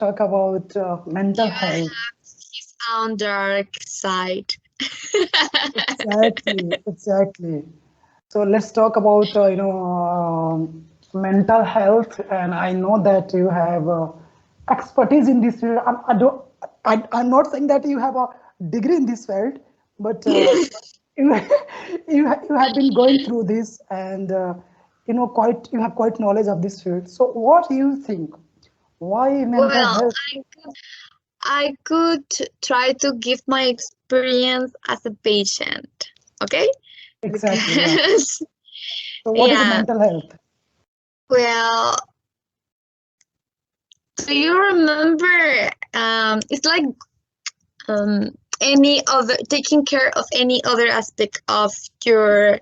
talk about mental You health. have his own dark side. Exactly, exactly. So let's talk about mental health, and I know that you have expertise in this field. I don't, I'm not saying that you have a degree in this field, but you you have been going through this, and quite you have quite knowledge of this field. So what do you think? Why mental Well, health? I could try to give my experience as a patient, okay? Exactly, yeah. Because, So what is yeah, mental health? well, do you remember? It's like um, any other taking care of any other aspect of your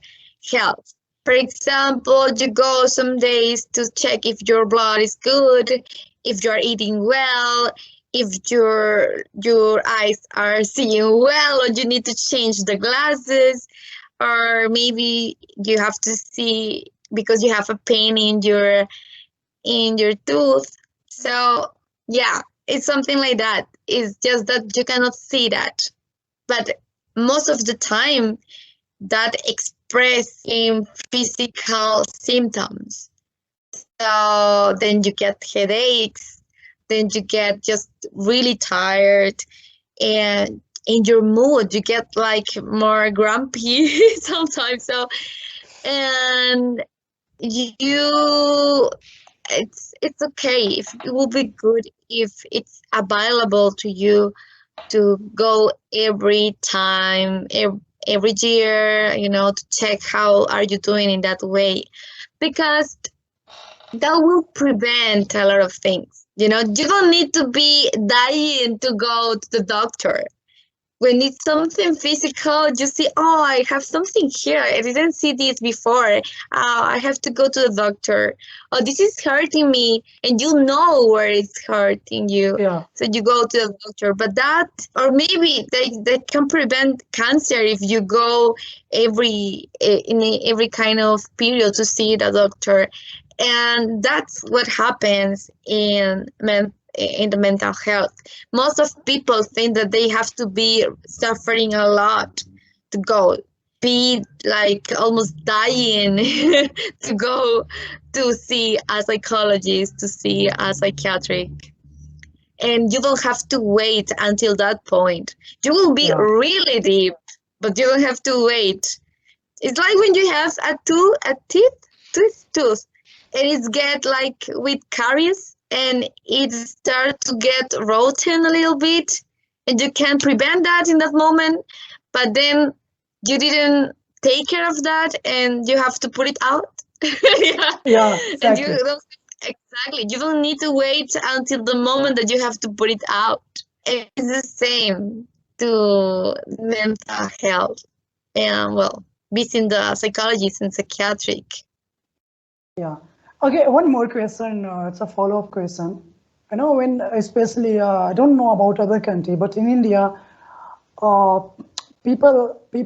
health. For example, you go some days to check if your blood is good, if you're eating well, if your eyes are seeing well, or you need to change the glasses, or maybe you have to see because you have a pain in your tooth. So yeah, it's something like that. It's just that you cannot see that. But most of the time that express in physical symptoms. So then you get headaches, then you get just really tired, and in your mood you get like more grumpy sometimes. So and you it's okay if it will be good if it's available to you to go every time every year, to check how are you doing in that way, because that will prevent a lot of things. You don't need to be dying to go to the doctor. When it's something physical, you see, oh, I have something here. I didn't see this before. I have to go to the doctor. Oh, this is hurting me, and you know where it's hurting you. Yeah, So you go to the doctor. But that, or maybe they can prevent cancer if you go every kind of period to see the doctor. And that's what happens in the mental health. Most of people think that they have to be suffering a lot to go, be like almost dying to go to see a psychologist, to see a psychiatric. And you don't have to wait until that point. You will be yeah, really deep, but you don't have to wait. It's like when you have a tooth, and it's get like with caries, and it start to get rotten a little bit, and you can prevent that in that moment, but then you didn't take care of that, and you have to put it out. Yeah, yeah, and you exactly. don't exactly. You don't need to wait until the moment that you have to put it out. And it's the same to mental health. And well, visiting the psychologist and psychiatric. Yeah. Okay, one more question. It's a follow-up question. I know when, especially, I don't know about other country, but in India, uh, people, they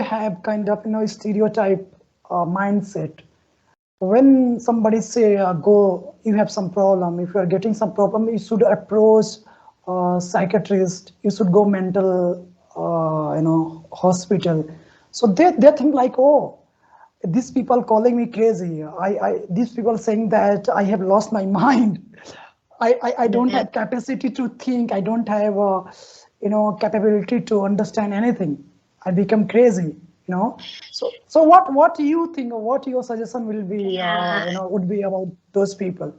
have kind of, stereotype mindset. When somebody say, go, you have some problem. If you are getting some problem, you should approach psychiatrist. You should go mental, hospital. So they think like, oh, these people calling me crazy. These people saying that I have lost my mind. I don't Yeah. have capacity to think. I don't have, capability to understand anything. I become crazy, So what do you think, or what your suggestion will be, Yeah. would be about those people?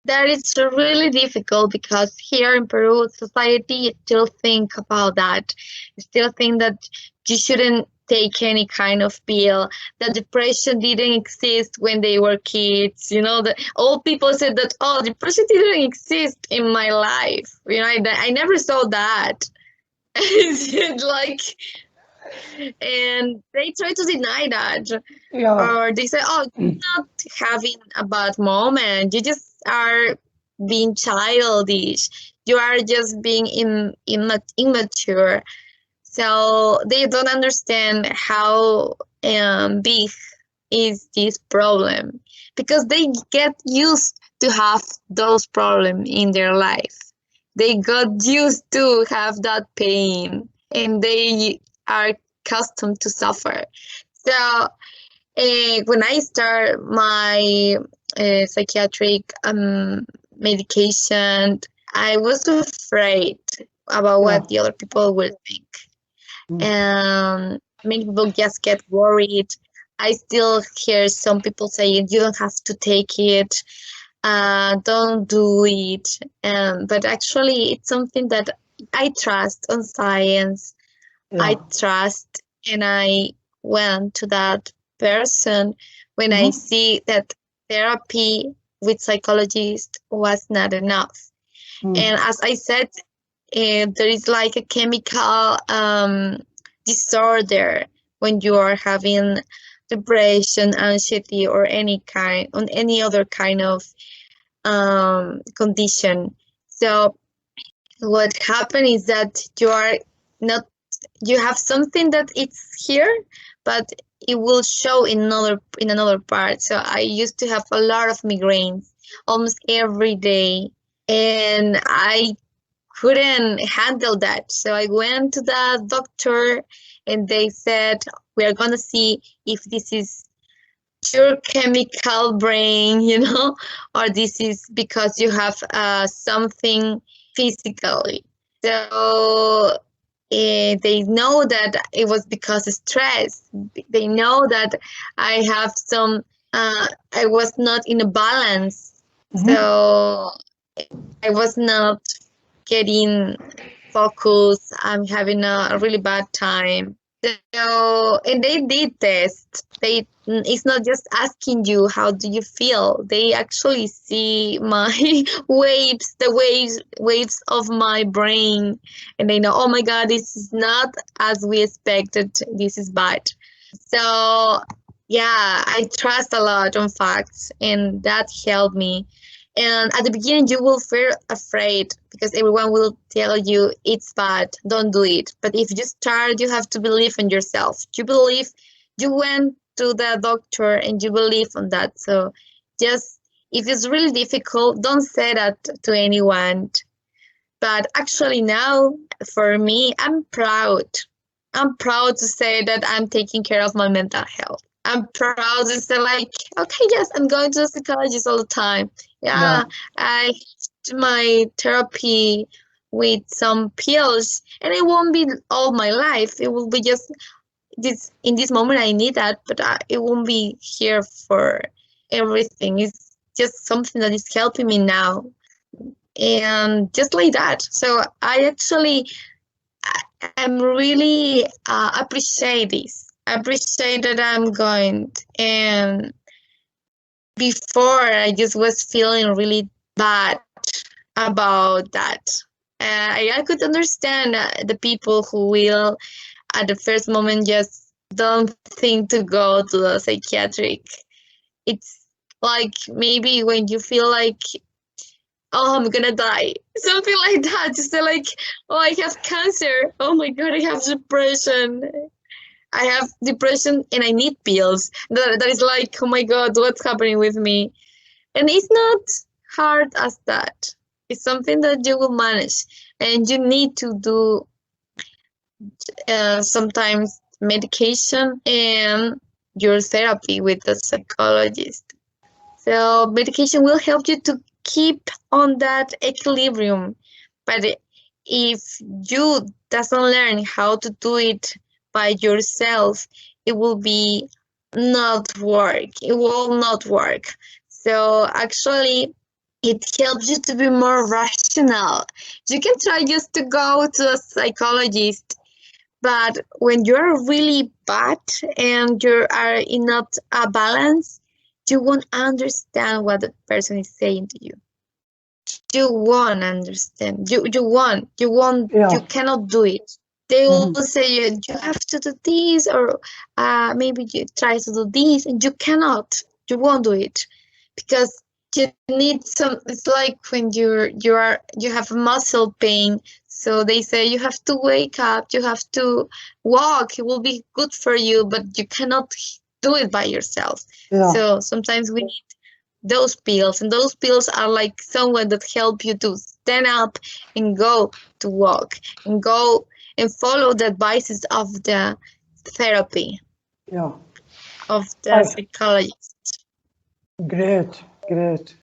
That is really difficult because here in Peru, society still think about that. Still think that you shouldn't take any kind of pill. That depression didn't exist when they were kids. That old people said that, oh, depression didn't exist in my life. I never saw that. It's like, and they try to deny that, Yeah, or they say, oh, you're not having a bad moment, you just are being childish, you are just being immature. So they don't understand how big is this problem, because they get used to have those problems in their life. They got used to have that pain, and they are accustomed to suffer. So when I start my psychiatric medication, I was afraid about Yeah. what the other people will think. Mm. Many people just get worried. I still hear some people saying, you don't have to take it, don't do it. But actually, it's something that I trust on science. Yeah. I trust, and I went to that person when I Mm-hmm. see that therapy with psychologist was not enough. Mm. And as I said, there is like a chemical disorder when you are having depression, anxiety, or any other kind of condition. So what happened is that you are not, you have something that it's here, but it will show in another part. So I used to have a lot of migraines almost every day, and I couldn't handle that. So I went to the doctor, and they said, we are gonna see if this is your chemical brain, or this is because you have something physically. So they know that it was because of stress. They know that I have some, I was not in a balance. Mm-hmm. So I was not getting focused. I'm having a really bad time. So, and they did test. It's not just asking you how do you feel. They actually see my waves of my brain, and they know, oh my God, this is not as we expected. This is bad. So, yeah, I trust a lot on facts, and that helped me. And at the beginning, you will feel afraid because everyone will tell you it's bad, don't do it. But if you start, you have to believe in yourself. You believe, you went to the doctor and you believe on that. So just, if it's really difficult, don't say that to anyone. But actually now, for me, I'm proud. I'm proud to say that I'm taking care of my mental health. I'm proud to say, like, okay, yes, I'm going to a psychologist all the time. Yeah. Yeah, I do my therapy with some pills, and it won't be all my life. It will be just this, in this moment I need that, but it won't be here for everything. It's just something that is helping me now, and just like that. So I'm really appreciate this. Appreciate that I'm going. And before, I just was feeling really bad about that. I could understand the people who will, at the first moment, just don't think to go to the psychiatric. It's like maybe when you feel like, oh, I'm gonna die, something like that. Just like, oh, I have cancer. Oh my God, I have depression. I have depression and I need pills. That is like, oh my God, what's happening with me? And it's not hard as that. It's something that you will manage, and you need to do sometimes medication and your therapy with the psychologist. So medication will help you to keep on that equilibrium. But if you doesn't learn how to do it by yourself, it will be not work. It will not work. So actually, it helps you to be more rational. You can try just to go to a psychologist, but when you're really bad and you are in not a balance, you won't understand what the person is saying to you. You won't understand. You Yeah. cannot do it. They will Mm-hmm. say you have to do this, or maybe you try to do this, and you cannot. You won't do it because you need some. It's like when you have muscle pain, so they say you have to wake up, you have to walk. It will be good for you, but you cannot do it by yourself. Yeah. So sometimes we need those pills, and those pills are like someone that help you to stand up and go to walk and go and follow the advices of the therapy Yeah. of the I psychologist. Great, great.